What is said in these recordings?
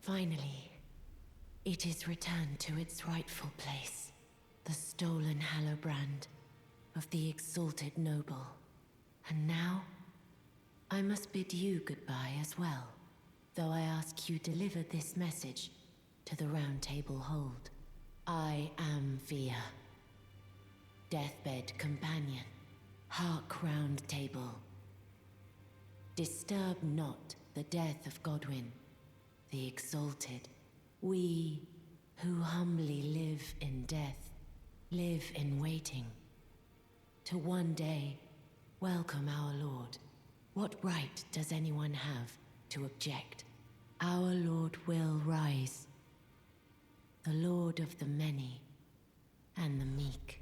Finally, it is returned to its rightful place. The stolen hallowbrand of the exalted noble. And now, I must bid you goodbye as well, though I ask you deliver this message to the Round Table Hold. I am Via, deathbed companion, hark Round Table. Disturb not the death of Godwyn, the exalted. We who humbly live in death, live in waiting, to one day welcome our Lord. What right does anyone have to object? Our Lord will rise, the Lord of the many and the meek.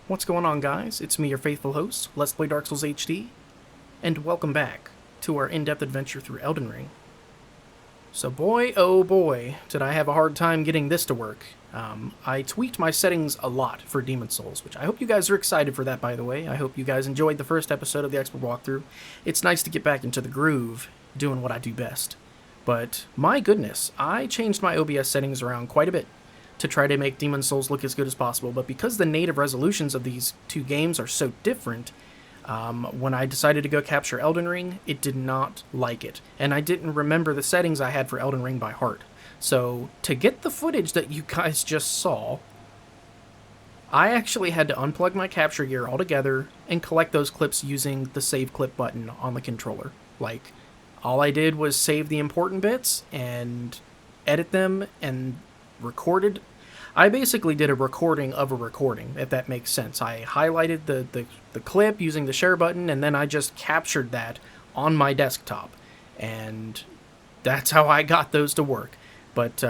What's going on, guys? It's me, your faithful host, Let's Play Dark Souls HD, and welcome back to our in-depth adventure through Elden Ring. So boy, oh boy, did I have a hard time getting this to work. I tweaked my settings a lot for Demon Souls, which I hope you guys are excited for that, by the way. I hope you guys enjoyed the first episode of the expert walkthrough. It's nice to get back into the groove, doing what I do best. But my goodness, I changed my OBS settings around quite a bit to try to make Demon Souls look as good as possible, but because the native resolutions of these two games are so different, when I decided to go capture Elden Ring, it did not like it, and I didn't remember the settings I had for Elden Ring by heart. So, to get the footage that you guys just saw, I actually had to unplug my capture gear altogether and collect those clips using the save clip button on the controller. Like, all I did was save the important bits and edit them and recorded. I basically did a recording of a recording, if that makes sense. I highlighted the clip using the share button, and then I just captured that on my desktop. And that's how I got those to work. But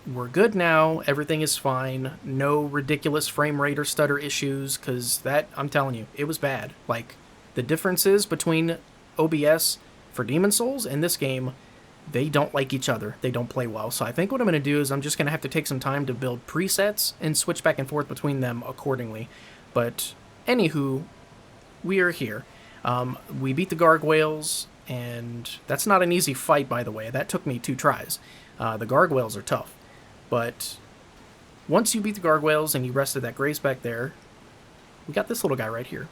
we're good now. Everything is fine. No ridiculous frame rate or stutter issues, because that, I'm telling you, it was bad. Like, the differences between OBS for Demon Souls and this game, they don't like each other. They don't play well. So I think what I'm going to do is I'm just going to have to take some time to build presets and switch back and forth between them accordingly. But anywho, we are here. We beat the gargoyles, and that's not an easy fight, by the way. That took me 2 tries. The gargoyles are tough. But once you beat the gargoyles and you rested that grace back there, we got this little guy right here.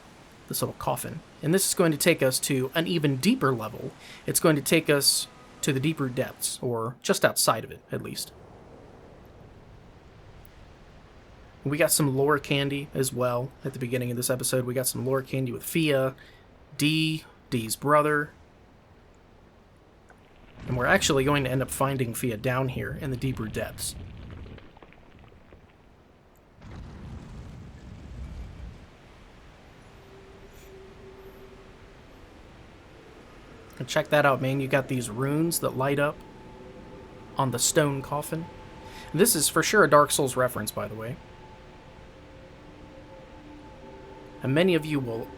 This little coffin. And this is going to take us to an even deeper level. It's going to take us to the Deeproot Depths, or just outside of it, at least. We got some lore candy as well at the beginning of this episode. We got some lore candy with Fia, Dee's brother. And we're actually going to end up finding Fia down here in the Deeproot Depths. And check that out, man. You got these runes that light up on the stone coffin. This is for sure a Dark Souls reference, by the way. And many of you will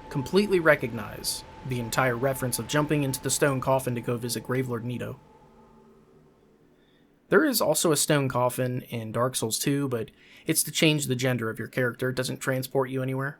completely recognize the entire reference of jumping into the stone coffin to go visit Gravelord Nito. There is also a stone coffin in Dark Souls 2, but it's to change the gender of your character. It doesn't transport you anywhere.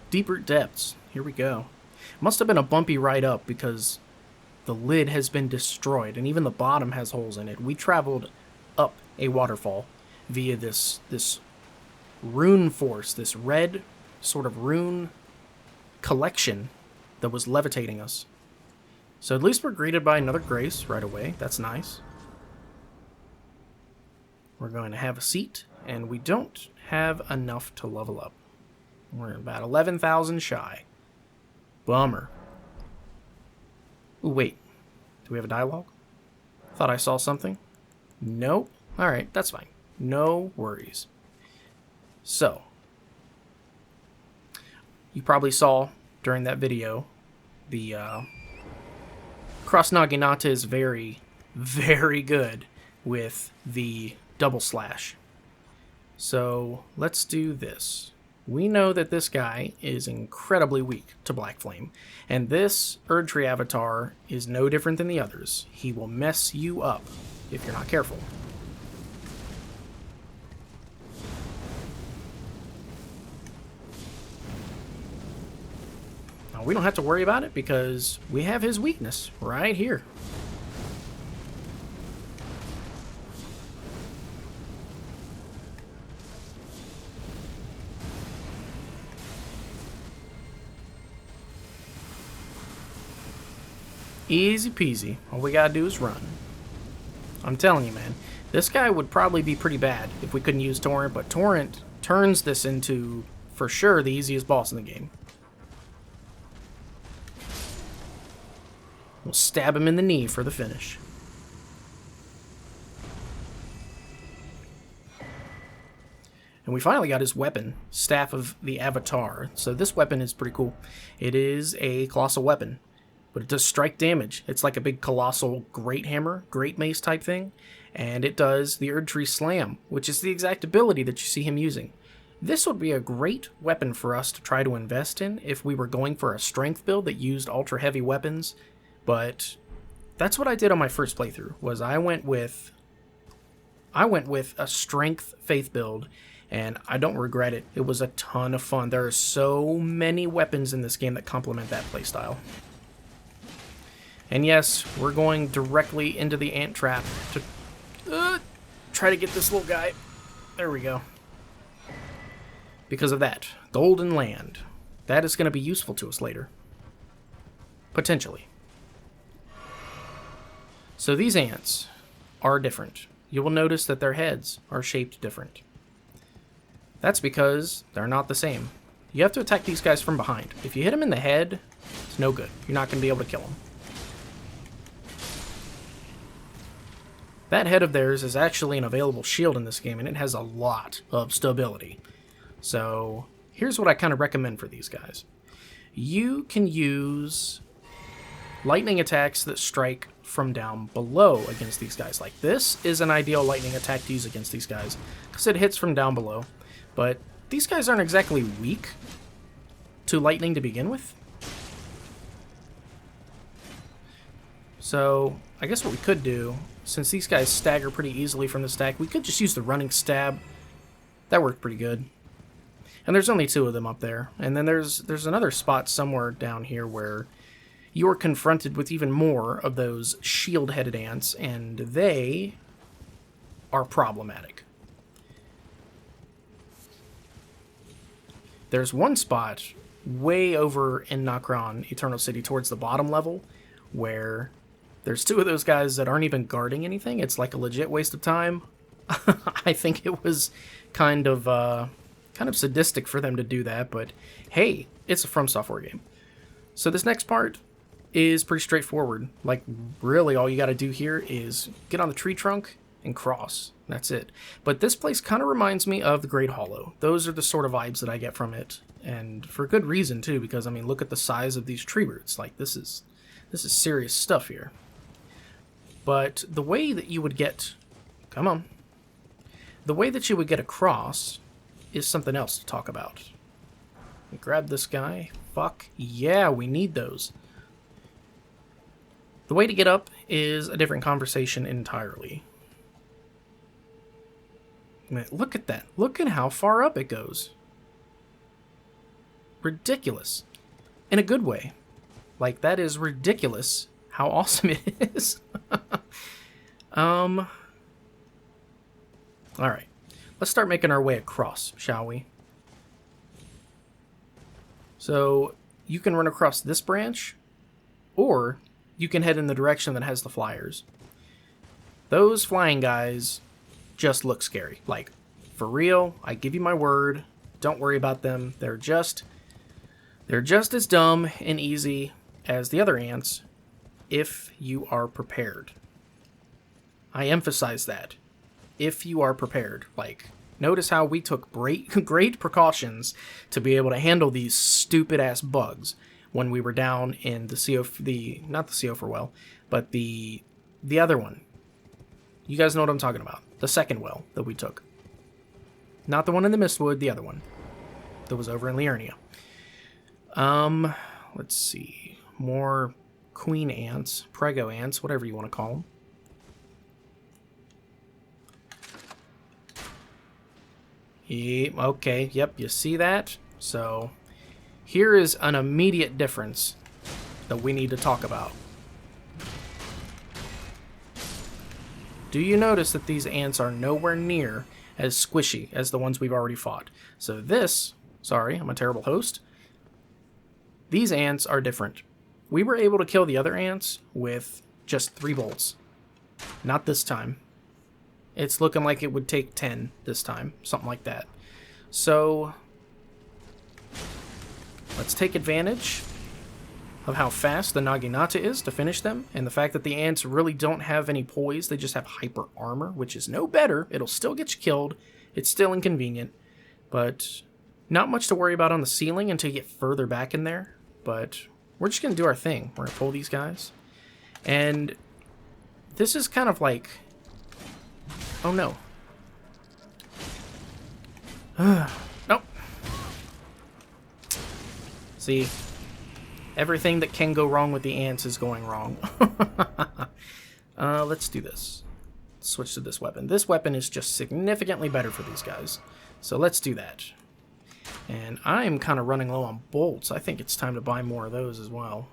Deeproot Depths. Here we go. Must have been a bumpy ride up because the lid has been destroyed and even the bottom has holes in it. We traveled up a waterfall via this rune force, this red sort of rune collection that was levitating us. So at least we're greeted by another grace right away. That's nice. We're going to have a seat, and we don't have enough to level up. We're about 11,000 shy. Bummer. Ooh, wait. Do we have a dialogue? Thought I saw something. Nope. Alright, that's fine. No worries. So, you probably saw during that video, the Cross Naginata is very, very good with the double slash. So, let's do this. We know that this guy is incredibly weak to Black Flame, and this Erdtree avatar is no different than the others. He will mess you up if you're not careful. Now, we don't have to worry about it because we have his weakness right here. Easy peasy. All we gotta do is run. I'm telling you, man. This guy would probably be pretty bad if we couldn't use Torrent, but Torrent turns this into, for sure, the easiest boss in the game. We'll stab him in the knee for the finish. And we finally got his weapon, Staff of the Avatar. So this weapon is pretty cool. It is a colossal weapon, but it does strike damage. It's like a big colossal great hammer, great mace type thing. And it does the Erd Tree Slam, which is the exact ability that you see him using. This would be a great weapon for us to try to invest in if we were going for a strength build that used ultra heavy weapons. But that's what I did on my first playthrough, was I went with a strength faith build, and I don't regret it. It was a ton of fun. There are so many weapons in this game that complement that playstyle. And yes, we're going directly into the ant trap to try to get this little guy. There we go. Because of that. Golden Land. That is going to be useful to us later. Potentially. So these ants are different. You will notice that their heads are shaped different. That's because they're not the same. You have to attack these guys from behind. If you hit them in the head, it's no good. You're not going to be able to kill them. That head of theirs is actually an available shield in this game, and it has a lot of stability. So here's what I kind of recommend for these guys. You can use lightning attacks that strike from down below against these guys. Like this is an ideal lightning attack to use against these guys because it hits from down below. But these guys aren't exactly weak to lightning to begin with. So I guess what we could do, since these guys stagger pretty easily from the stack, we could just use the running stab. That worked pretty good. And there's only 2 of them up there. And then there's another spot somewhere down here where you're confronted with even more of those shield-headed ants, and they are problematic. There's one spot way over in Nokron, Eternal City, towards the bottom level, where there's 2 of those guys that aren't even guarding anything. It's like a legit waste of time. I think it was kind of sadistic for them to do that, but hey, it's a From Software game. So this next part is pretty straightforward. Like, really all you gotta do here is get on the tree trunk and cross. That's it. But this place kind of reminds me of the Great Hollow. Those are the sort of vibes that I get from it, and for good reason too, because I mean, look at the size of these tree roots. Like, this is serious stuff here. But the way that you would get... Come on. The way that you would get across is something else to talk about. Grab this guy. Fuck yeah, we need those. The way to get up is a different conversation entirely. Man, look at that. Look at how far up it goes. Ridiculous. In a good way. Like, that is ridiculous how awesome it is. Alright. Let's start making our way across, shall we? So, you can run across this branch, or you can head in the direction that has the flyers. Those flying guys just look scary. Like, for real, I give you my word, don't worry about them. They're just as dumb and easy as the other ants if you are prepared. I emphasize that. If you are prepared. Like, notice how we took great precautions to be able to handle these stupid-ass bugs when we were down in the not the Seofer well, but the other one. You guys know what I'm talking about. The second well that we took. Not the one in the Mistwood, the other one. That was over in Liurnia. Let's see. More queen ants, prego ants, whatever you want to call them. Okay, yep, you see that? So, here is an immediate difference that we need to talk about. Do you notice that these ants are nowhere near as squishy as the ones we've already fought? So sorry, I'm a terrible host. These ants are different. we were able to kill the other ants with just 3 bolts. Not this time. It's looking like it would take 10 this time. Something like that. So, let's take advantage of how fast the Naginata is to finish them, and the fact that the ants really don't have any poise, they just have hyper armor, which is no better. It'll still get you killed. It's still inconvenient, but not much to worry about on the ceiling until you get further back in there. But we're just going to do our thing. We're going to pull these guys. And this is kind of like... Oh, no. Nope. See, everything that can go wrong with the ants is going wrong. Let's do this. Switch to this weapon. This weapon is just significantly better for these guys. So let's do that. And I'm kind of running low on bolts. I think it's time to buy more of those as well.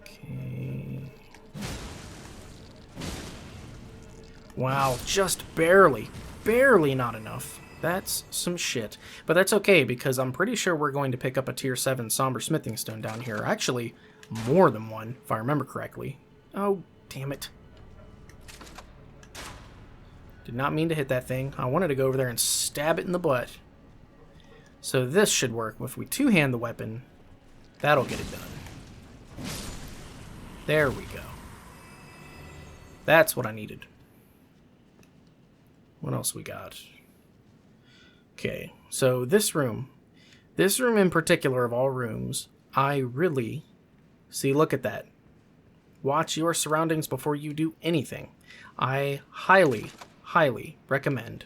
Okay. Wow, just barely. Barely not enough. That's some shit. But that's okay, because I'm pretty sure we're going to pick up a tier 7 Somber Smithing Stone down here. Actually, more than one, if I remember correctly. Oh, damn it. Did not mean to hit that thing. I wanted to go over there and stab it in the butt. So this should work. If we two-hand the weapon, that'll get it done. There we go. That's what I needed. What else we got? Okay, so this room in particular of all rooms, I really... See, look at that. Watch your surroundings before you do anything. I highly, highly recommend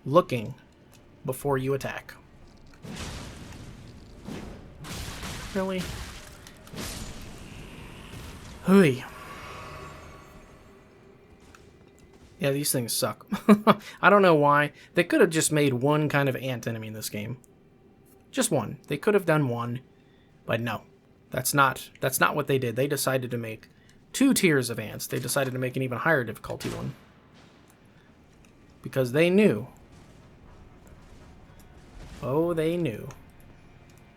looking before you attack. Really? Hooey. Yeah, these things suck. I don't know why. They could have just made one kind of ant enemy in this game. Just one. They could have done one, but no. That's not what they did. They decided to make 2 tiers of ants. They decided to make an even higher difficulty one. Because they knew. Oh, they knew.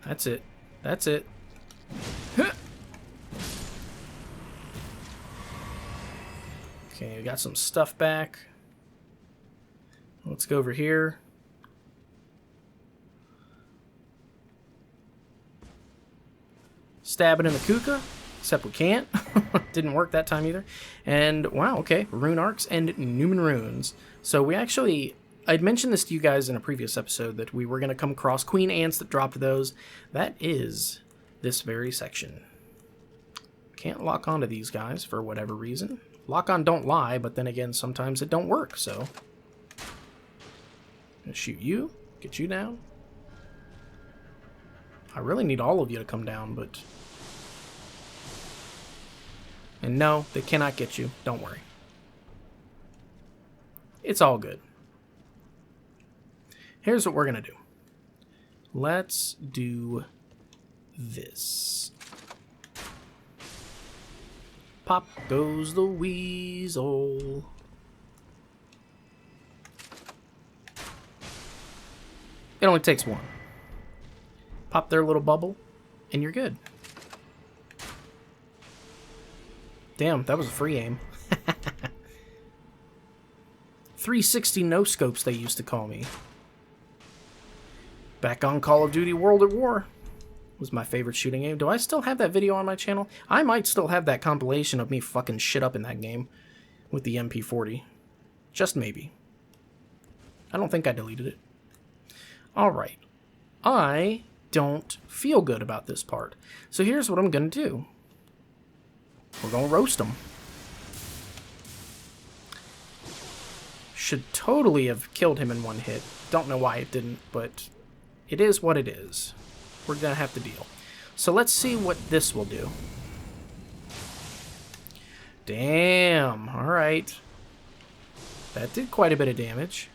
That's it. That's it. Okay, we got some stuff back. Let's go over here. Stab it in the kuka, except we can't. Didn't work that time either. And wow, okay, rune arcs and Newman runes. So we actually, I'd mentioned this to you guys in a previous episode that we were going to come across queen ants that dropped those. That is this very section. Can't lock onto these guys for whatever reason. Lock on don't lie, but then again, sometimes it don't work, so. Gonna shoot you, get you down. I really need all of you to come down, but... And no, they cannot get you. Don't worry. It's all good. Here's what we're going to do. Let's do this. Pop goes the weasel. It only takes one. Pop their little bubble, and you're good. Damn, that was a free aim. 360 no-scopes, they used to call me. Back on Call of Duty World at War was my favorite shooting game. Do I still have that video on my channel? I might still have that compilation of me fucking shit up in that game with the MP40. Just maybe. I don't think I deleted it. Alright. I don't feel good about this part. So here's what I'm going to do. We're going to roast them. Should totally have killed him in one hit. Don't know why it didn't, but it is what it is. We're going to have to deal. So let's see what this will do. Damn. Alright. That did quite a bit of damage.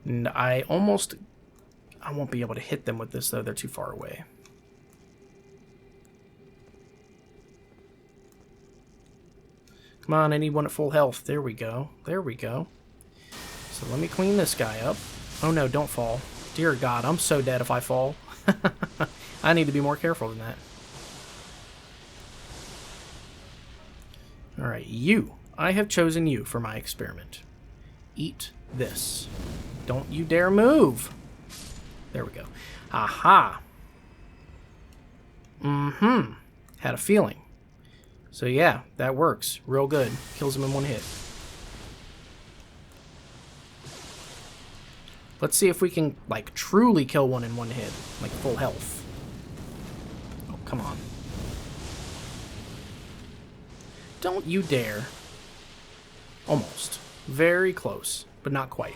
And I won't be able to hit them with this, though. They're too far away. Come on, I need one at full health. There we go. There we go. So let me clean this guy up. Oh no, don't fall. Dear God, I'm so dead if I fall. I need to be more careful than that. Alright, you. I have chosen you for my experiment. Eat this. Don't you dare move! There we go. Aha! Mm-hmm. Had a feeling. So yeah, that works. Real good. Kills him in one hit. Let's see if we can, like, truly kill one in one hit. Like, full health. Oh, come on. Don't you dare. Almost. Very close, but not quite.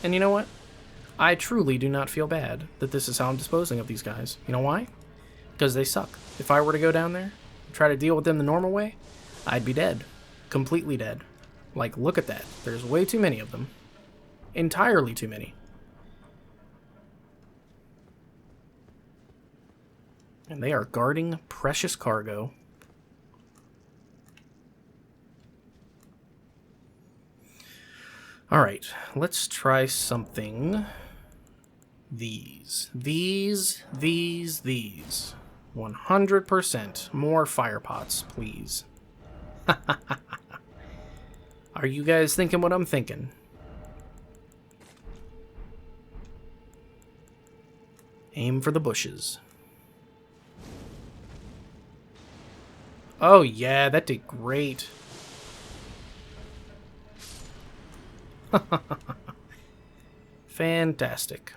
And you know what? I truly do not feel bad that this is how I'm disposing of these guys. You know why? Because they suck. If I were to go down there, try to deal with them the normal way, I'd be dead. Completely dead. Like, look at that. There's way too many of them. Entirely too many. And they are guarding precious cargo. Alright, let's try something. These. 100% more fire pots, please. Are you guys thinking what I'm thinking? Aim for the bushes. Oh yeah, that did great. Fantastic.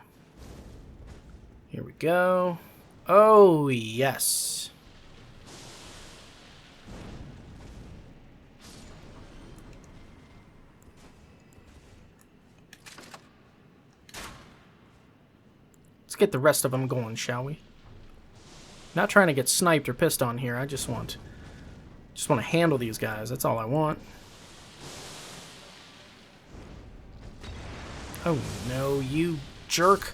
Here we go. Oh yes. Let's get the rest of them going, shall we? Not trying to get sniped or pissed on here. I just want to handle these guys. That's all I want. Oh no, you jerk.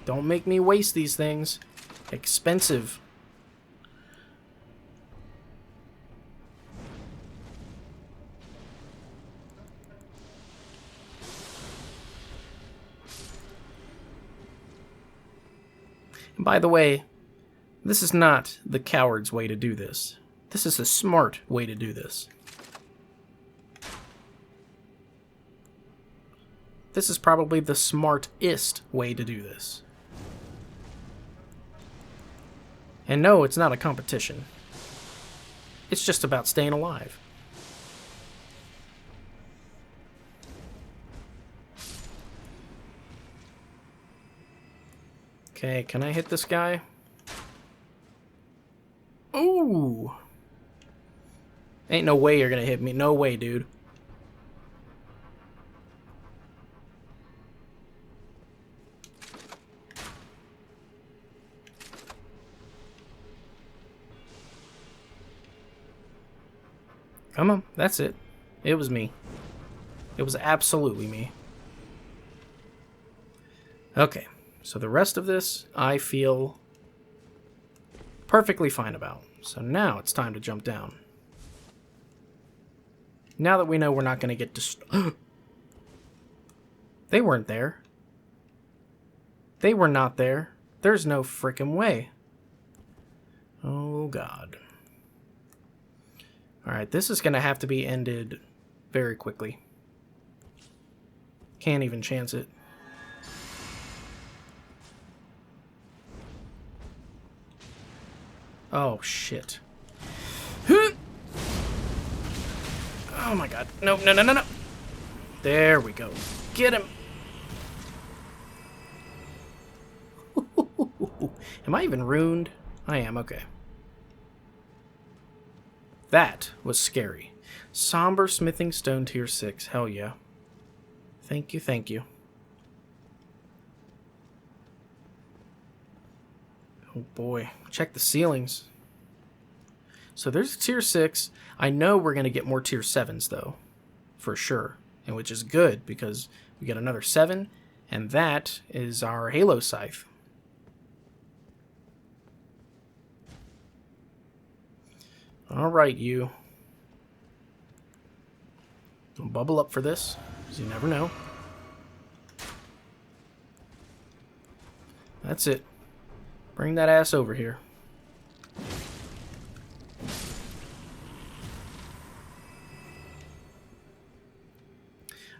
Don't make me waste these things. Expensive. And by the way, this is not the coward's way to do this. This is the smart way to do this. This is probably the smartest way to do this. And no, it's not a competition. It's just about staying alive. Okay, can I hit this guy? Ooh! Ain't no way you're gonna hit me. No way, dude. Come on, that's it. It was me. It was absolutely me. Okay, so the rest of this, I feel perfectly fine about. So now it's time to jump down. Now that we know we're not going to get destroyed. They weren't there. They were not there. There's no frickin' way. Oh, God. Alright, this is going to have to be ended very quickly. Can't even chance it. Oh, shit. Oh my god. No, no, no, no, no. There we go. Get him. Am I even ruined? I am, okay. That was scary. Somber smithing stone tier 6. Hell yeah. Thank you, thank you. Oh boy. Check the ceilings. So there's a tier 6. I know we're going to get more tier 7s though. For sure. And which is good because we get another 7. And that is our Halo Scythe. Alright, you. Don't bubble up for this, because you never know. That's it. Bring that ass over here.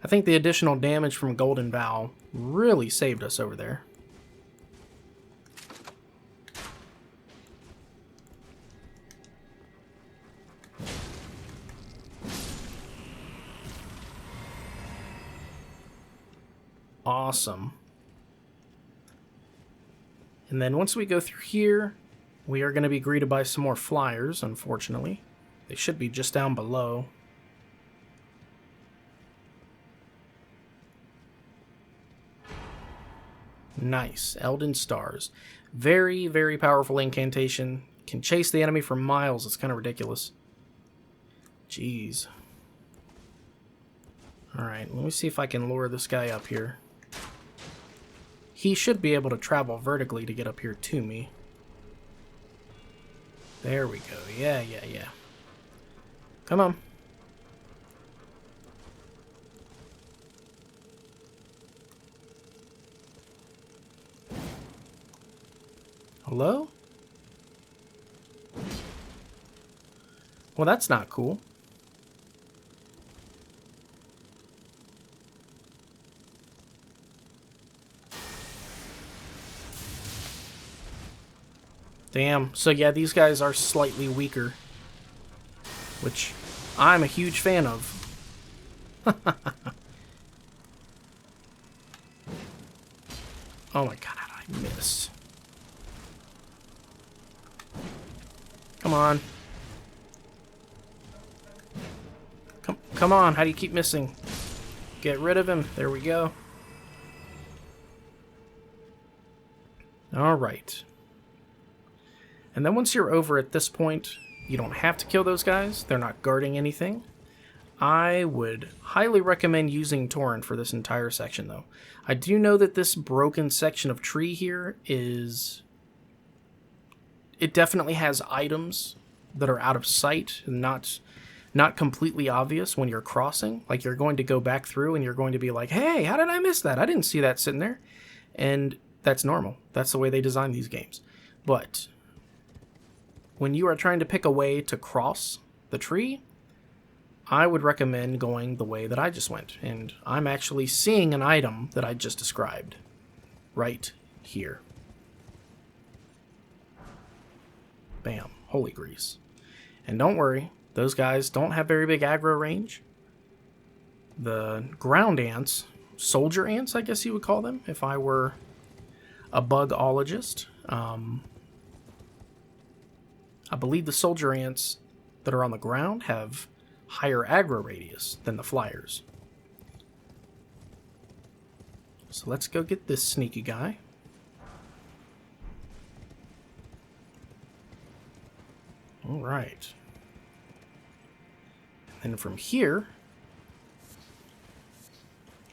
I think the additional damage from Golden Vow really saved us over there. Awesome. And then once we go through here, we are going to be greeted by some more flyers, unfortunately. They should be just down below. Nice. Elden Stars. Very, very powerful incantation. Can chase the enemy for miles. It's kind of ridiculous. Jeez. Alright, let me see if I can lure this guy up here. He should be able to travel vertically to get up here to me. There we go. Yeah. Come on. Hello? Well, that's not cool. Damn. So yeah, these guys are slightly weaker, which I'm a huge fan of. Oh my god, I missed. Come on. Come on, how do you keep missing? Get rid of him. There we go. Alright. And then once you're over at this point, you don't have to kill those guys. They're not guarding anything. I would highly recommend using Torrent for this entire section, though. I do know that this broken section of tree here is... It definitely has items that are out of sight and not completely obvious when you're crossing. Like, you're going to go back through and you're going to be like, hey, how did I miss that? I didn't see that sitting there. And that's normal. That's the way they design these games. But when you are trying to pick a way to cross the tree, I would recommend going the way that I just went. And I'm actually seeing an item that I just described right here. Bam. Holy grease. And don't worry, those guys don't have very big aggro range. The ground ants, soldier ants, I guess you would call them, if I were a bugologist. I believe the soldier ants that are on the ground have higher aggro radius than the flyers. So let's go get this sneaky guy. Alright. And then from here,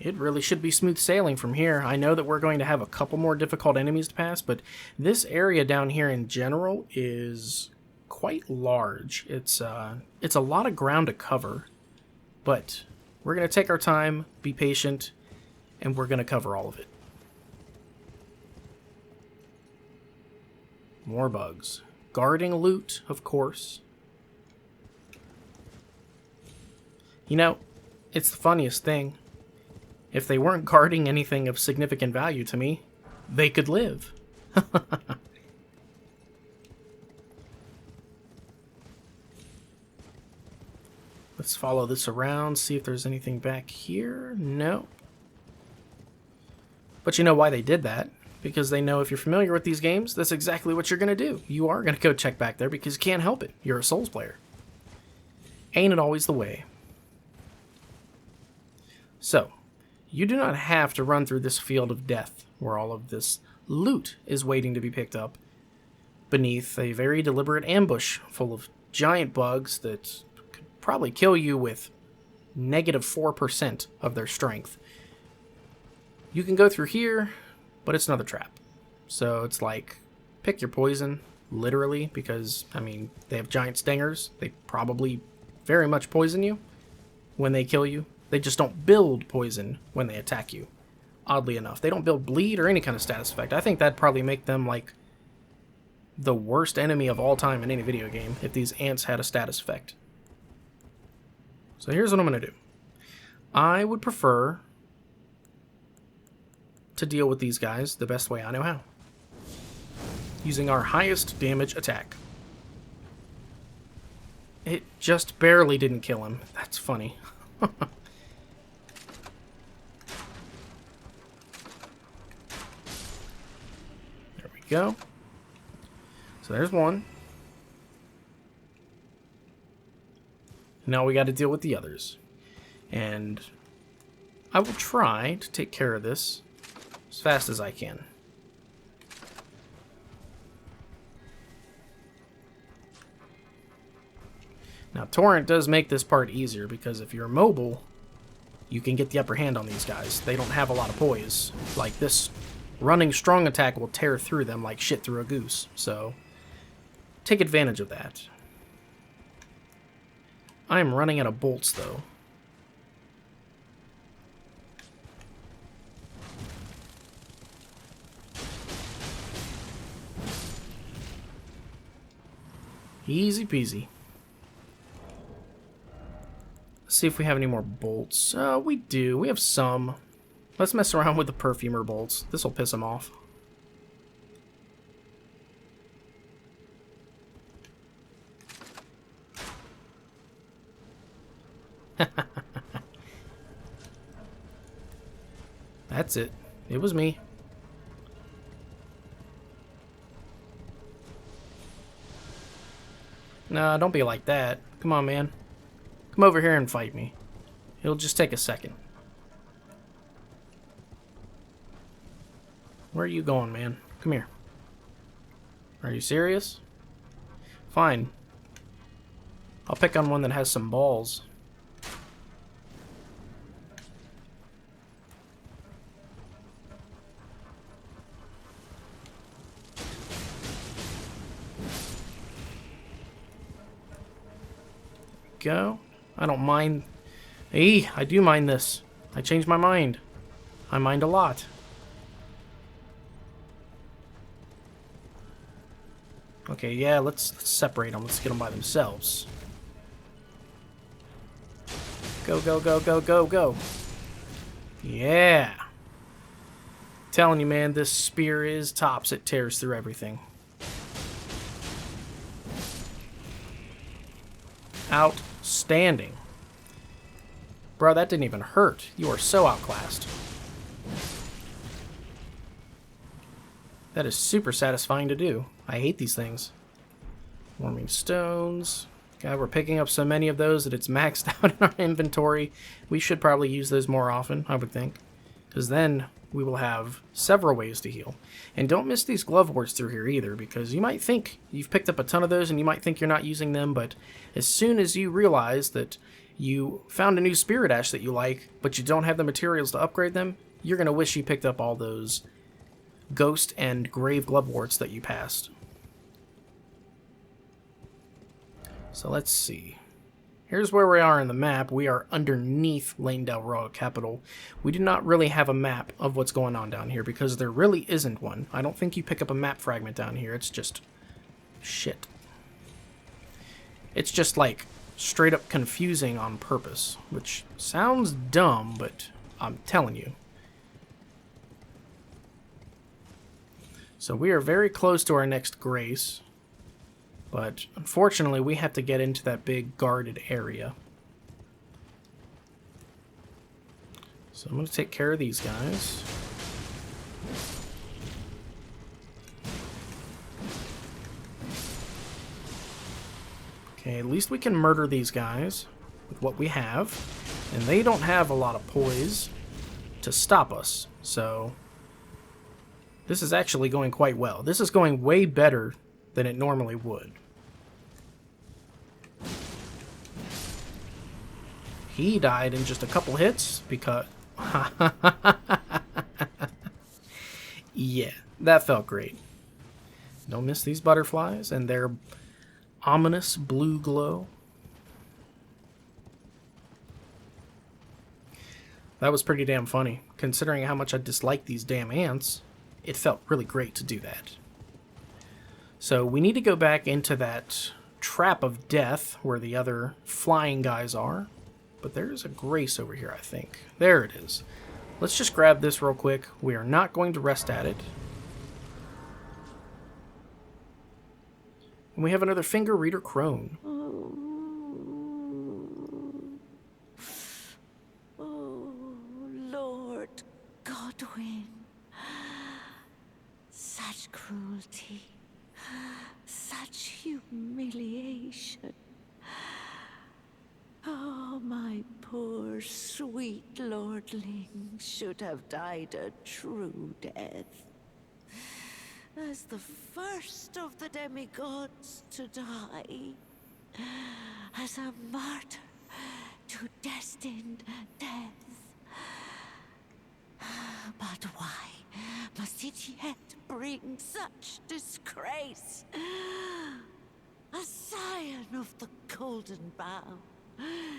it really should be smooth sailing from here. I know that we're going to have a couple more difficult enemies to pass, but this area down here in general is quite large. It's a lot of ground to cover, but we're going to take our time, be patient, and we're going to cover all of it. More bugs. Guarding loot, of course. You know, it's the funniest thing. If they weren't guarding anything of significant value to me, they could live. Let's follow this around, see if there's anything back here. No. But you know why they did that? Because they know if you're familiar with these games, that's exactly what you're going to do. You are going to go check back there because you can't help it. You're a Souls player. Ain't it always the way? So, you do not have to run through this field of death where all of this loot is waiting to be picked up beneath a very deliberate ambush full of giant bugs that could probably kill you with negative 4% of their strength. You can go through here, but it's another trap. So it's like, pick your poison, literally, because, I mean, they have giant stingers. They probably very much poison you when they kill you. They just don't build poison when they attack you. Oddly enough. They don't build bleed or any kind of status effect. I think that'd probably make them, like, the worst enemy of all time in any video game if these ants had a status effect. So here's what I'm going to do. I would prefer to deal with these guys the best way I know how. Using our highest damage attack. It just barely didn't kill him. That's funny. There we go. So there's one. Now we got to deal with the others. And I will try to take care of this as fast as I can. Now, Torrent does make this part easier because if you're mobile, you can get the upper hand on these guys. They don't have a lot of poise. Like, this running strong attack will tear through them like shit through a goose. So, take advantage of that. I am running out of bolts, though. Easy peasy. Let's see if we have any more bolts. We do. We have some. Let's mess around with the perfumer bolts. This will piss him off. That's it. It was me. Nah, don't be like that. Come on, man. Come over here and fight me. It'll just take a second. Where are you going, man? Come here. Are you serious? Fine. I'll pick on one that has some balls. Go. I don't mind. Hey, I do mind this. I changed my mind. I mind a lot. Okay, yeah, let's separate them. Let's get them by themselves. Go, go, go, go, go, go. Yeah. Telling you, man, this spear is tops. It tears through everything. Outstanding. Bro, that didn't even hurt. You are so outclassed. That is super satisfying to do. I hate these things. Warming stones. God, we're picking up so many of those that it's maxed out in our inventory. We should probably use those more often, I would think. Because then we will have several ways to heal. And don't miss these glove warts through here either, because you might think you've picked up a ton of those and you might think you're not using them, but as soon as you realize that you found a new spirit ash that you like, but you don't have the materials to upgrade them, you're going to wish you picked up all those ghost and grave glove warts that you passed. So let's see. Here's where we are in the map. We are underneath Lane Del Royal Capital. We do not really have a map of what's going on down here because there really isn't one. I don't think you pick up a map fragment down here. It's just shit. It's just like straight up confusing on purpose, which sounds dumb, but I'm telling you. So we are very close to our next grace. But unfortunately, we have to get into that big guarded area. So I'm going to take care of these guys. Okay, at least we can murder these guys with what we have. And they don't have a lot of poise to stop us. So this is actually going quite well. This is going way better than it normally would. He died in just a couple hits because... Yeah, that felt great. Don't miss these butterflies and their ominous blue glow. that was pretty damn funny. Considering how much I dislike these damn ants, it felt really great to do that. So we need to go back into that trap of death where the other flying guys are. But there's a grace over here, I think. There it is. Let's just grab this real quick. We are not going to rest at it. And we have another finger reader crone. Oh, Lord Godwin. Such cruelty. Such humiliation. Oh, my poor sweet lordling should have died a true death. As the first of the demigods to die. As a martyr to destined death. But why must it yet bring such disgrace? A scion of the Golden Bough,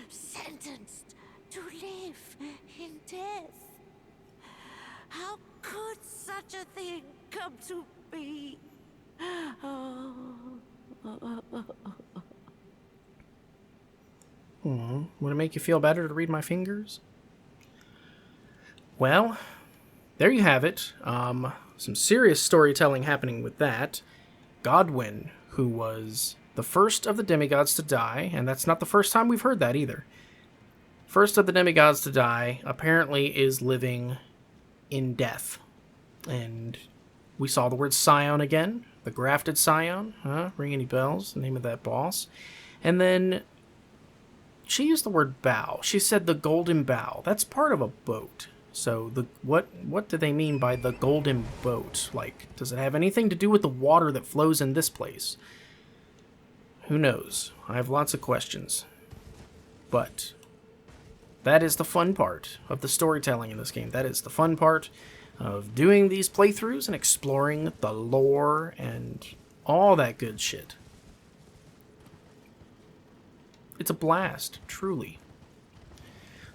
sentenced to live in death. How could such a thing come to be? Oh. Would it make you feel better to read my fingers? Well, there you have it. Some serious storytelling happening with that. Godwin, who was the first of the demigods to die, and that's not the first time we've heard that either. First of the demigods to die apparently is living in death. And we saw the word scion again, the grafted scion. Ring any bells? The name of that boss. And then she used the word bow. She said the golden bow. That's part of a boat. So what do they mean by the golden boat? Like, does it have anything to do with the water that flows in this place? Who knows? I have lots of questions. But that is the fun part of the storytelling in this game. That is the fun part of doing these playthroughs and exploring the lore and all that good shit. It's a blast, truly.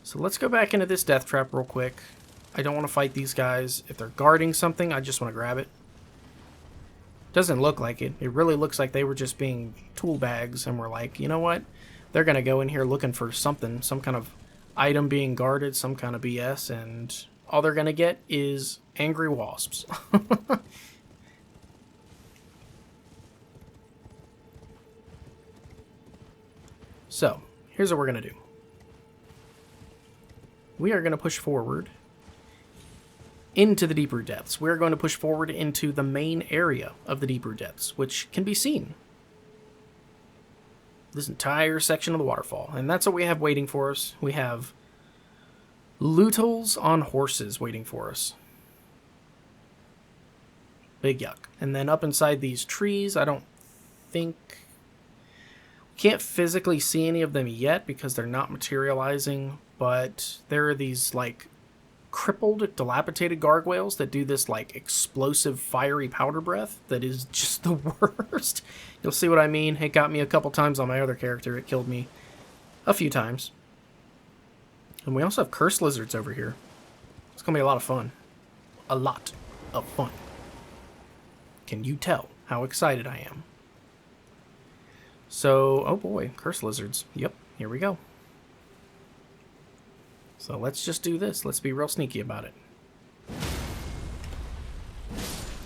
So let's go back into this death trap real quick. I don't want to fight these guys. If they're guarding something, I just want to grab it. Doesn't look like it. It really looks like they were just being tool bags and we're like, you know what? They're going to go in here looking for something, some kind of item being guarded, some kind of BS, and all they're going to get is angry wasps. So, here's what we're going to do. We are going to push forward into the Deeproot Depths. We're going to push forward into the main area of the Deeproot Depths, which can be seen. This entire section of the waterfall. And that's what we have waiting for us. We have Lutels on horses waiting for us. Big yuck. And then up inside these trees, I don't think... Can't physically see any of them yet because they're not materializing, but there are these, like, crippled, dilapidated gargoyles that do this, like, explosive, fiery powder breath that is just the worst. You'll see what I mean. It got me a couple times on my other character. It killed me a few times. And we also have curse lizards over here. It's going to be a lot of fun. A lot of fun. Can you tell how excited I am? So, oh boy, curse lizards. Yep, here we go. So let's just do this. Let's be real sneaky about it.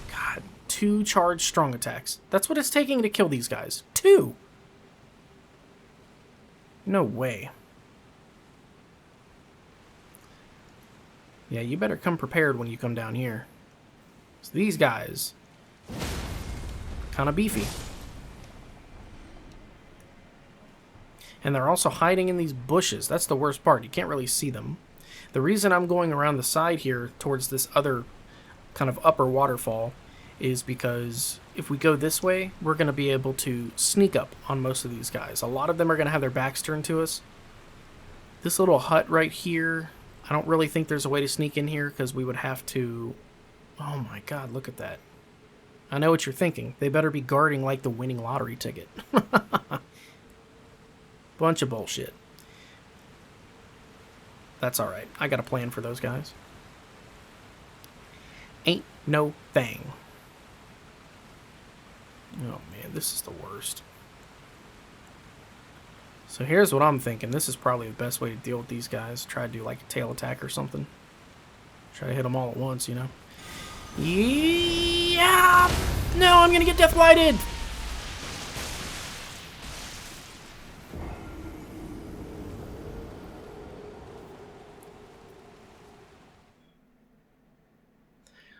God, 2 charged strong attacks. That's what it's taking to kill these guys. 2! No way. Yeah, you better come prepared when you come down here. So these guys, kind of beefy. And they're also hiding in these bushes. That's the worst part. You can't really see them. The reason I'm going around the side here towards this other kind of upper waterfall is because if we go this way, we're going to be able to sneak up on most of these guys. A lot of them are going to have their backs turned to us. This little hut right here, I don't really think there's a way to sneak in here because we would have to... Oh my god, look at that. I know what you're thinking. They better be guarding like the winning lottery ticket. Bunch of bullshit. That's alright. I got a plan for those guys. Ain't no thing. Oh man, this is the worst. So here's what I'm thinking. This is probably the best way to deal with these guys. Try to do like a tail attack or something. Try to hit them all at once, you know? Yeah! No, I'm gonna get death blighted!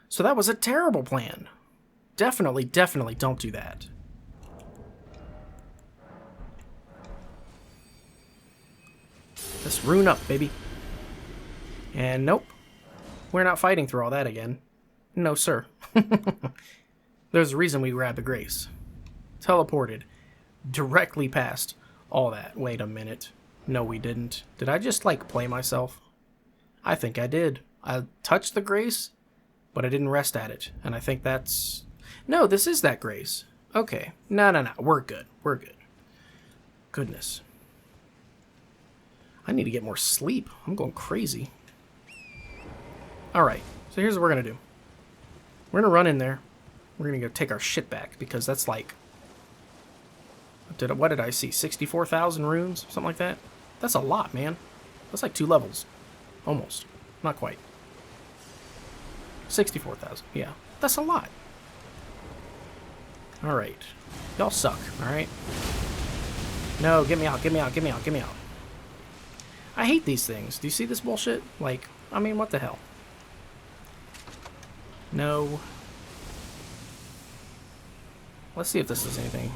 So that was a terrible plan. Definitely don't do that. Let's rune up, baby. And nope. We're not fighting through all that again. No, sir. There's a reason we grabbed the grace. Teleported directly past all that. Wait a minute. No, we didn't. Did I just, like, play myself? I think I did. I touched the grace, but I didn't rest at it. And I think that's... No, this is that grace. Okay. No. We're good. We're good. Goodness. I need to get more sleep. I'm going crazy. Alright. So here's what we're going to do. We're going to run in there. We're going to go take our shit back, because that's like... What did I see? 64,000 runes? Something like that? That's a lot, man. That's like 2 levels. Almost. Not quite. 64,000. Yeah. That's a lot. Alright. Y'all suck, alright? No, get me out, get me out, get me out, get me out. I hate these things. Do you see this bullshit? Like, I mean, what the hell? No. Let's see if this does anything.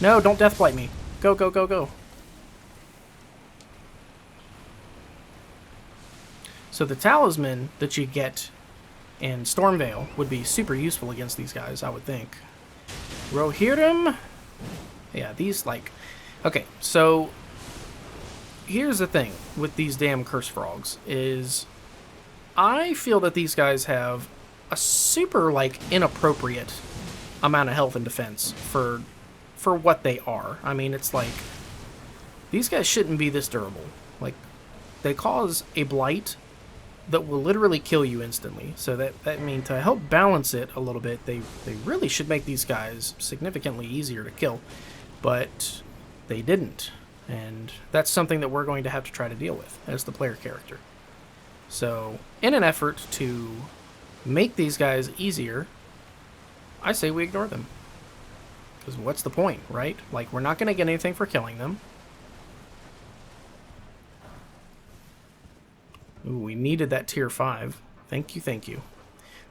No, don't death blight me. Go, go, go, go. So the talisman that you get in Stormveil would be super useful against these guys, I would think. Rohirrim. Yeah, these, like... Okay, so... Here's the thing with these damn curse frogs, is... I feel that these guys have a super, like, inappropriate amount of health and defense for what they are. I mean, it's like... These guys shouldn't be this durable. Like, they cause a blight that will literally kill you instantly. So that means to help balance it a little bit, they really should make these guys significantly easier to kill. But they didn't. And that's something that we're going to have to try to deal with as the player character. So, in an effort to make these guys easier, I say we ignore them. Because what's the point, right? Like, we're not going to get anything for killing them. Ooh, we needed that tier 5. Thank you, thank you.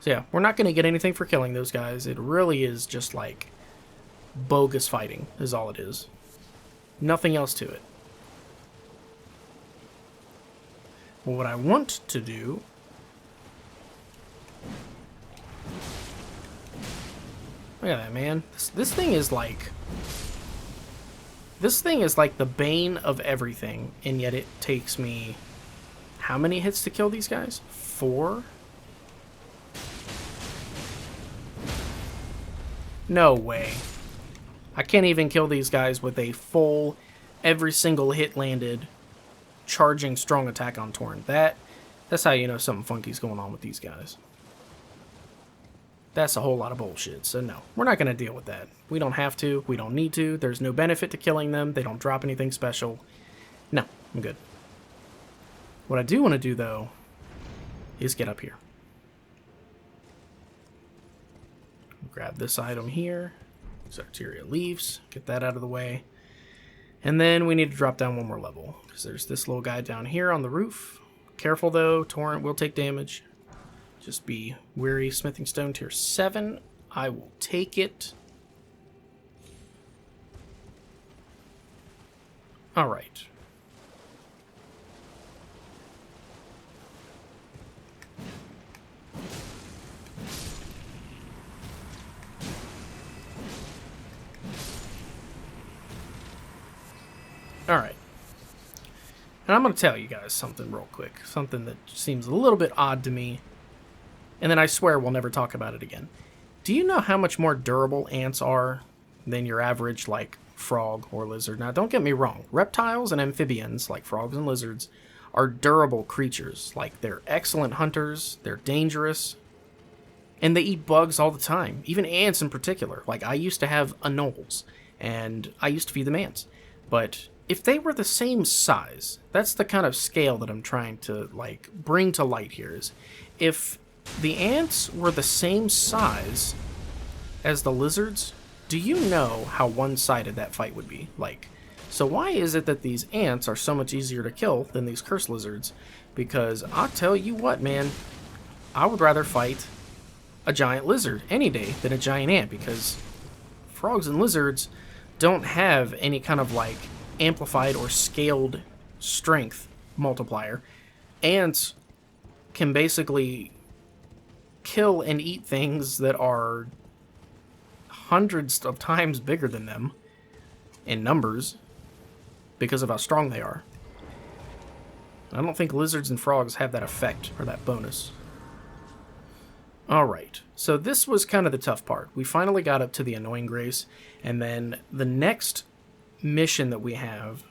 So yeah, we're not going to get anything for killing those guys. It really is just like bogus fighting is all it is. Nothing else to it. Well, what I want to do... Look at that, man. This thing is like... This thing is like the bane of everything, and yet it takes me... How many hits to kill these guys? 4? No way. I can't even kill these guys with a full, every single hit landed, charging strong attack on Torrent. That's how you know something funky's going on with these guys. That's a whole lot of bullshit, so no. We're not going to deal with that. We don't have to. We don't need to. There's no benefit to killing them. They don't drop anything special. No, I'm good. What I do want to do, though, is get up here. Grab this item here. Zarteria Leaves. Get that out of the way. And then we need to drop down one more level. Because there's this little guy down here on the roof. Careful, though. Torrent will take damage. Just be wary. Smithing Stone tier 7. I will take it. Alright. Alright. And I'm going to tell you guys something real quick. Something that seems a little bit odd to me. And then I swear we'll never talk about it again. Do you know how much more durable ants are than your average, like, frog or lizard. Now, don't get me wrong. Reptiles and amphibians, like frogs and lizards, are durable creatures. Like, they're excellent hunters, they're dangerous, and they eat bugs all the time. Even ants in particular. Like, I used to have anoles, and I used to feed them ants. But if they were the same size, that's the kind of scale that I'm trying to, like, bring to light here, is if the ants were the same size as the lizards, do you know how one-sided that fight would be? Like, so why is it that these ants are so much easier to kill than these cursed lizards? Because I'll tell you what, man, I would rather fight a giant lizard any day than a giant ant, because frogs and lizards don't have any kind of, like, amplified or scaled strength multiplier. Ants can basically kill and eat things that are hundreds of times bigger than them in numbers because of how strong they are. I don't think lizards and frogs have that effect or that bonus. Alright, so this was kind of the tough part. We finally got up to the Annoying Grace, and then the next mission that we have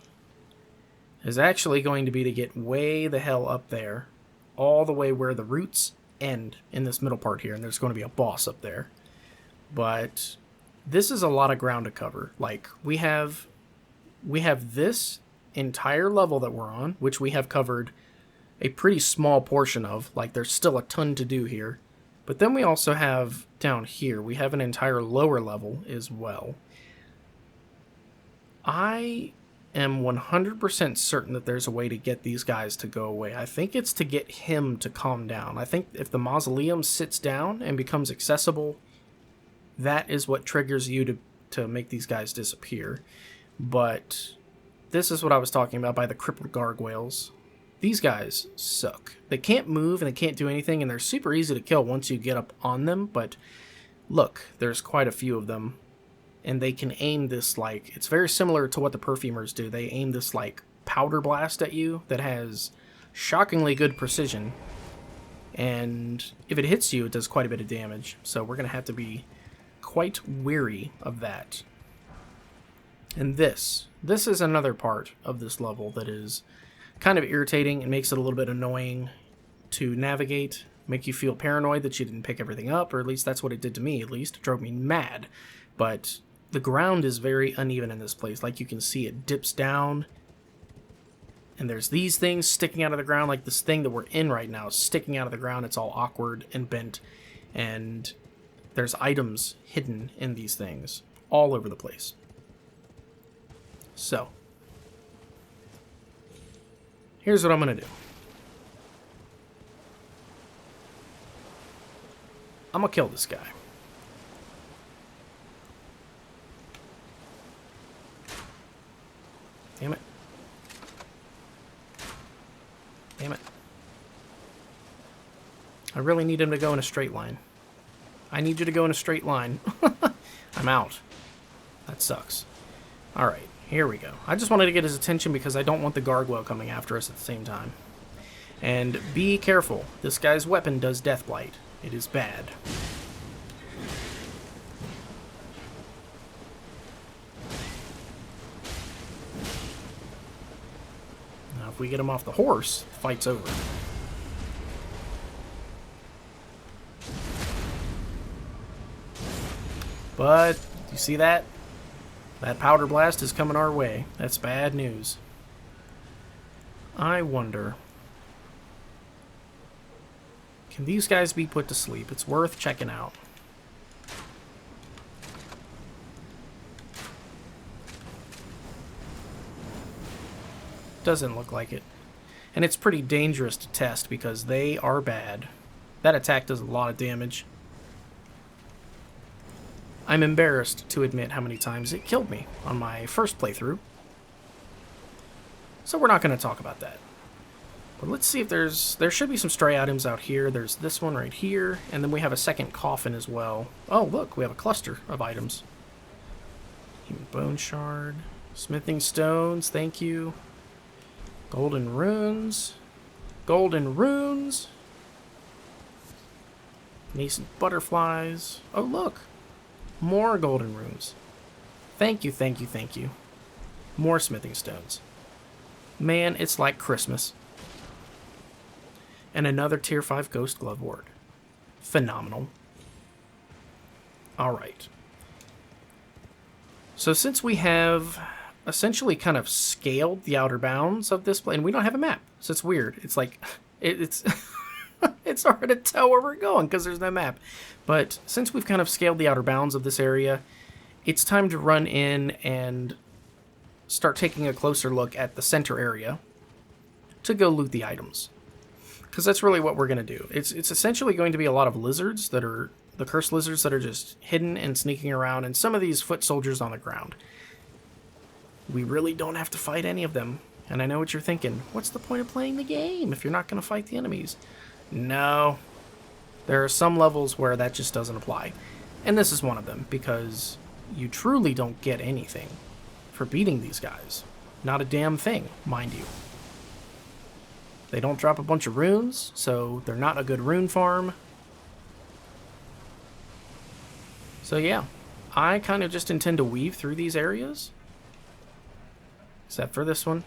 is actually going to be to get way the hell up there, all the way where the roots end in this middle part here, and there's going to be a boss up there. But this is a lot of ground to cover. Like, we have this entire level that we're on, which we have covered a pretty small portion of. Like, there's still a ton to do here. But then we also have down here, we have an entire lower level as well. I am 100% certain that there's a way to get these guys to go away. I think it's to get him to calm down. I think if the mausoleum sits down and becomes accessible, that is what triggers you to make these guys disappear. But this is what I was talking about by the crippled gargoyles. These guys suck. They can't move and they can't do anything, and they're super easy to kill once you get up on them, but look, there's quite a few of them, and they can aim this, like, it's very similar to what the perfumers do. They aim this, like, powder blast at you that has shockingly good precision, and if it hits you, it does quite a bit of damage, so we're going to have to be quite wary of that. And this is another part of this level that is kind of irritating and makes it a little bit annoying to navigate, make you feel paranoid that you didn't pick everything up, or at least that's what it did to me, at least. It drove me mad. But the ground is very uneven in this place. Like, you can see it dips down, and there's these things sticking out of the ground, like this thing that we're in right now is sticking out of the ground. It's all awkward and bent, and there's items hidden in these things all over the place. So, here's what I'm going to do. I'm going to kill this guy. Damn it. Damn it. I really need him to go in a straight line. I need you to go in a straight line. I'm out. That sucks. Alright, here we go. I just wanted to get his attention because I don't want the gargoyle coming after us at the same time. And be careful. This guy's weapon does death blight. It is bad. Now, if we get him off the horse, the fight's over. But, you see that? That powder blast is coming our way. That's bad news. I wonder, can these guys be put to sleep? It's worth checking out. Doesn't look like it. And it's pretty dangerous to test because they are bad. That attack does a lot of damage. I'm embarrassed to admit how many times it killed me on my first playthrough. So we're not going to talk about that. But let's see if there should be some stray items out here. There's this one right here, and then we have a second coffin as well. Oh, look, we have a cluster of items. Human bone shard, smithing stones, thank you. Golden runes. Golden runes. Nascent butterflies. Oh, look. More golden runes. Thank you, thank you, thank you. More smithing stones. Man, it's like Christmas. And another tier 5 ghost glove ward. Phenomenal. Alright. So since we have essentially kind of scaled the outer bounds of this place, and we don't have a map, so it's weird. It's like, it's it's hard to tell where we're going because there's no map. But since we've kind of scaled the outer bounds of this area, it's time to run in and start taking a closer look at the center area to go loot the items. Because that's really what we're going to do. It's essentially going to be a lot of lizards that are, the cursed lizards that are just hidden and sneaking around, and some of these foot soldiers on the ground. We really don't have to fight any of them. And I know what you're thinking. What's the point of playing the game if you're not going to fight the enemies? No. There are some levels where that just doesn't apply. And this is one of them, because you truly don't get anything for beating these guys. Not a damn thing, mind you. They don't drop a bunch of runes, so they're not a good rune farm. So yeah, I kind of just intend to weave through these areas. Except for this one.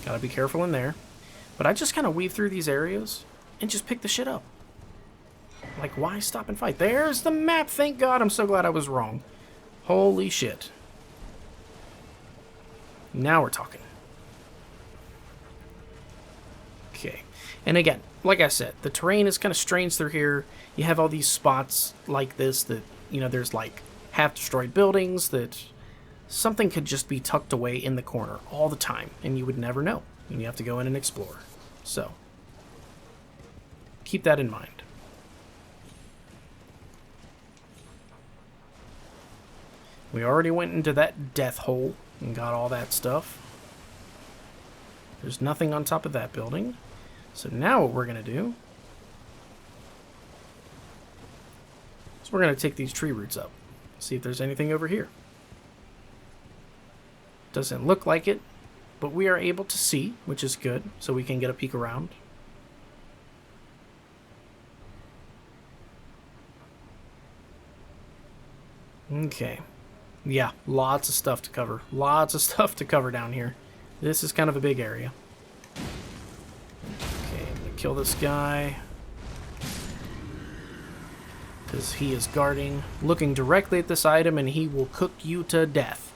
Gotta be careful in there. But I just kind of weave through these areas and just pick the shit up. Like, why stop and fight? There's the map, thank God. I'm so glad I was wrong. Holy shit. Now we're talking. Okay. And again, like I said, the terrain is kind of strange through here. You have all these spots like this that, you know, there's like half-destroyed buildings that something could just be tucked away in the corner all the time, and you would never know. And you have to go in and explore. So, keep that in mind. We already went into that death hole and got all that stuff. There's nothing on top of that building. So now what we're going to do is we're going to take these tree roots up. See if there's anything over here. Doesn't look like it, but we are able to see, which is good, so we can get a peek around. Okay. Yeah, lots of stuff to cover. Lots of stuff to cover down here. This is kind of a big area. Okay, I'm gonna kill this guy. Because he is guarding, looking directly at this item, and he will cook you to death.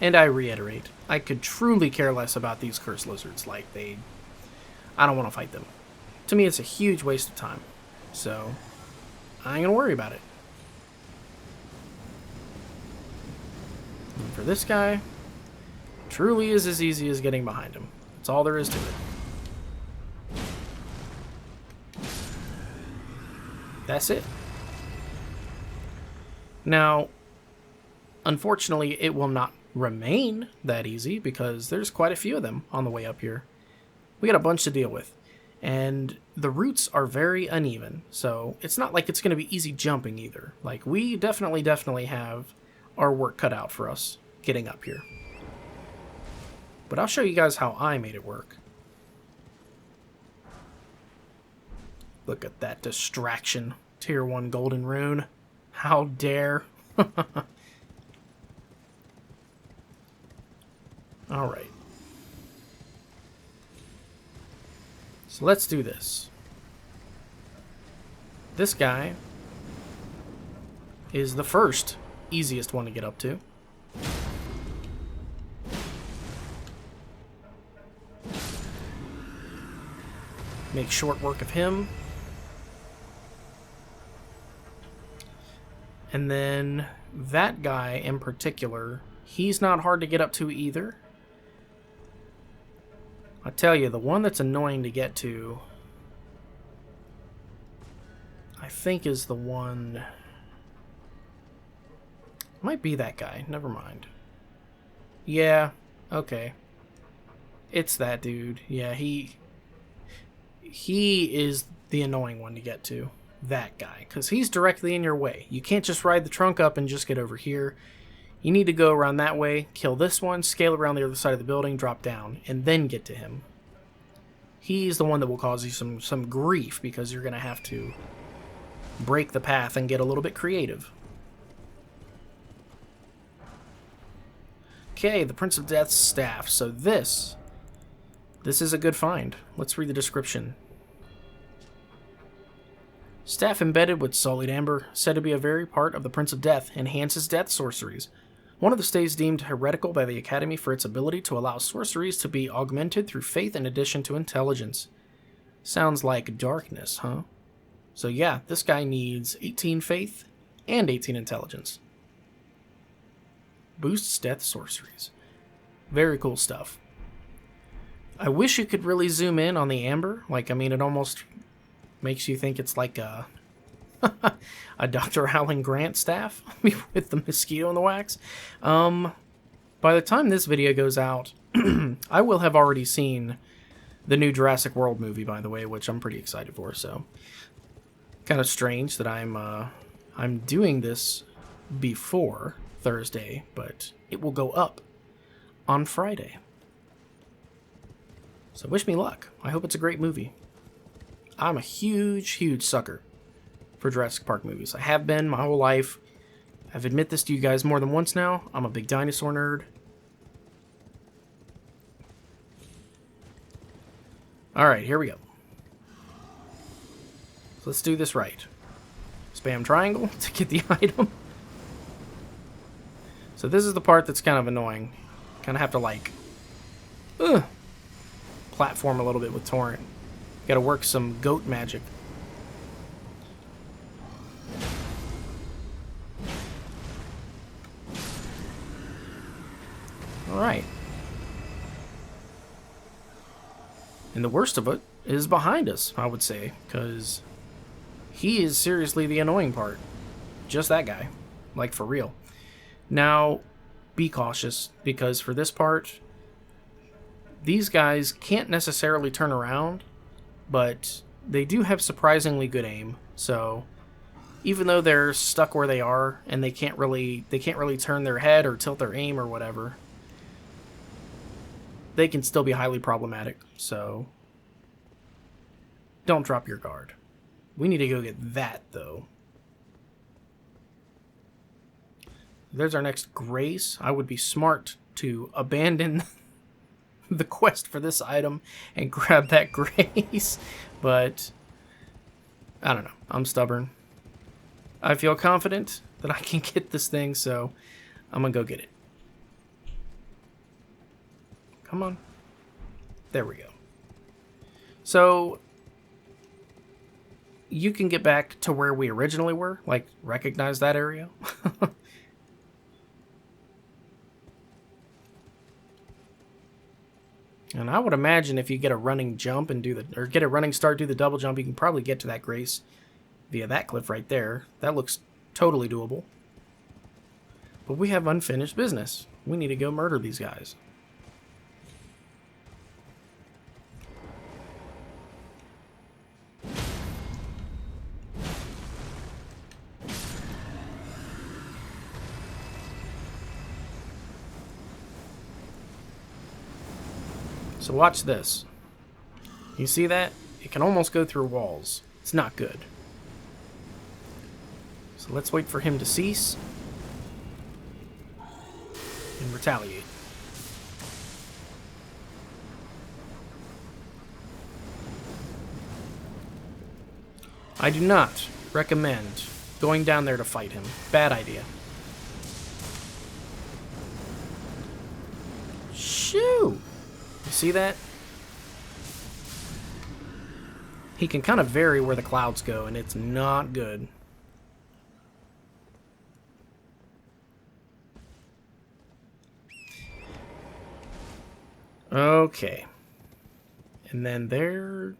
And I reiterate, I could truly care less about these cursed lizards. Like, I don't want to fight them. To me, it's a huge waste of time. So, I ain't gonna worry about it. And for this guy, truly is as easy as getting behind him. That's all there is to it. That's it. Now, unfortunately, it will not remain that easy because there's quite a few of them on the way up here. We got a bunch to deal with, and the routes are very uneven, so it's not like it's going to be easy jumping either. Like, we definitely have our work cut out for us getting up here. But I'll show you guys how I made it work. Look at that distraction. Tier 1 golden rune. How dare. Alright. So let's do this. This guy is the first easiest one to get up to. Make short work of him. And then that guy in particular, he's not hard to get up to either. I tell you, the one that's annoying to get to, I think is the one... Might be that guy. Never mind. Yeah, okay. It's that dude. Yeah, he is the annoying one to get to. That guy. Because he's directly in your way. You can't just ride the trunk up and just get over here. You need to go around that way, kill this one, scale around the other side of the building, drop down, and then get to him. he's the one that will cause you some grief, because you're going to have to break the path and get a little bit creative. Okay, the Prince of Death's staff. So this is a good find. Let's read the description. Staff embedded with solid amber, said to be a very part of the Prince of Death, enhances death sorceries. One of the stays deemed heretical by the Academy for its ability to allow sorceries to be augmented through faith in addition to intelligence. Sounds like darkness, huh? So yeah, this guy needs 18 faith and 18 intelligence. Boosts death sorceries. Very cool stuff. I wish you could really zoom in on the amber. Like, I mean, it almost makes you think it's like a Dr. Alan Grant staff with the mosquito and the wax. By the time this video goes out, I will have already seen the new Jurassic World movie, by the way, which I'm pretty excited for. So, kind of strange that I'm doing this before Thursday, but it will go up on Friday. So wish me luck. I hope it's a great movie. I'm a huge sucker for Jurassic Park movies. I have been my whole life. I've admitted this to you guys more than once now. I'm a big dinosaur nerd. Alright, here we go. So let's do this right. Spam triangle to get the item. So this is the part that's kind of annoying. Kind of have to like platform a little bit with Torrent. Got to work some goat magic. Alright. And the worst of it is behind us, I would say, because he is seriously the annoying part. Just that guy. Like, for real. Now, be cautious, because for this part, these guys can't necessarily turn around, but they do have surprisingly good aim. So, even though they're stuck where they are and they can't really turn their head or tilt their aim or whatever, they can still be highly problematic. So, don't drop your guard. We need to go get that, though. There's our next grace. I would be smart to abandon the quest for this item and grab that grace, but I don't know. I'm stubborn. I feel confident that I can get this thing, so I'm gonna go get it. Come on. There we go. So you can get back to where we originally were, like recognize that area. And I would imagine if you get a running jump and get a running start, do the double jump, you can probably get to that grace via that cliff right there. That looks totally doable. But we have unfinished business. We need to go murder these guys. So watch this. You see that? It can almost go through walls. It's not good. So let's wait for him to cease and retaliate. I do not recommend going down there to fight him. Bad idea. Shoo! You see that? He can kind of vary where the clouds go, and it's not good. Okay. And then there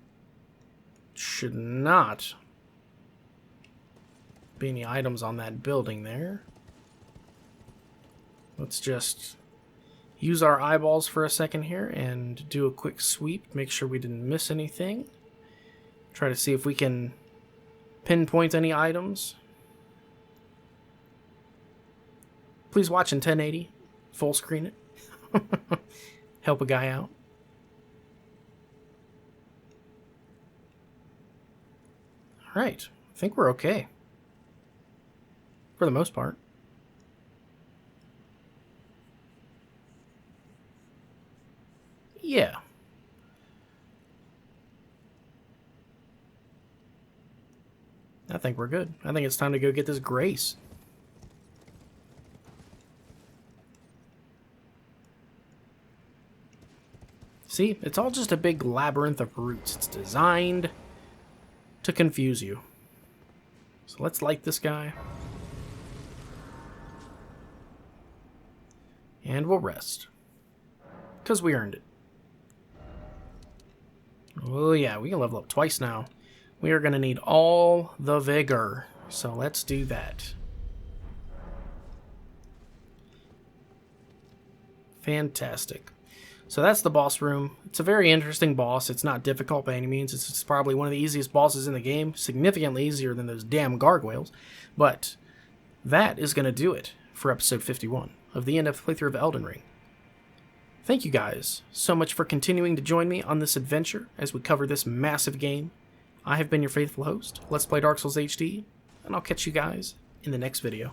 should not be any items on that building there. Let's just use our eyeballs for a second here and do a quick sweep. Make sure we didn't miss anything. Try to see if we can pinpoint any items. Please watch in 1080. Full screen it. Help a guy out. Alright, I think we're okay. For the most part. Yeah. I think we're good. I think it's time to go get this grace. See, it's all just a big labyrinth of roots. It's designed to confuse you. So let's light this guy. And we'll rest. Because we earned it. Oh yeah, we can level up twice now. We are going to need all the vigor. So let's do that. Fantastic. So that's the boss room. It's a very interesting boss. It's not difficult by any means. It's probably one of the easiest bosses in the game. Significantly easier than those damn gargoyles. But that is going to do it for episode 51 of the in-depth playthrough of Elden Ring. Thank you guys so much for continuing to join me on this adventure as we cover this massive game. I have been your faithful host, Let's Play Dark Souls HD, and I'll catch you guys in the next video.